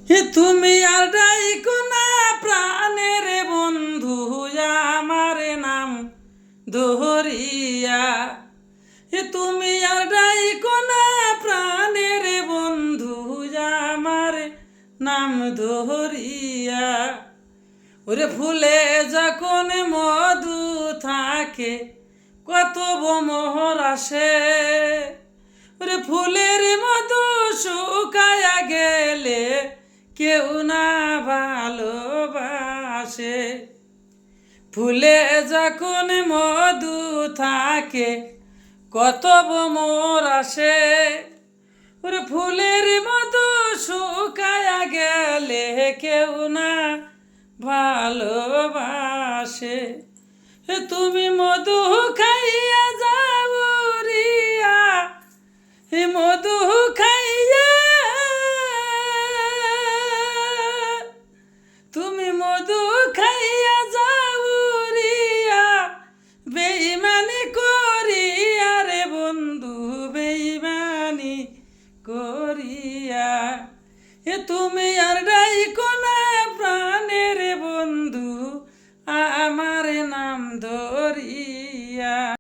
হে তুমি আর ডাইকো না প্রাণের বন্ধু আমার নাম দোহরিয়া। হে তুমি আর ডাইকো না প্রাণের বন্ধু আমার নাম দোহরিয়া। ওরে ফুলে যখন মধু থাকে কত মোহর আসে, ওরে ফুলের মধু শুকায়া গেলে কেউ না ভালোবাসে। ফুলে যখন মধু থাকে কত মোর আসে, ওরে ফুলের মধু শুকায়া গেলে কেউ না ভালোবাসে। তুমি মধু খাইয়া যাও রিয়া, হে মধু খাইয়া, তুমি মধু খাইয়া যাও রিয়া, বেইমানি করিয়া রে বন্ধু বেইমানি করিয়া। হে তুমি আর ডাইকো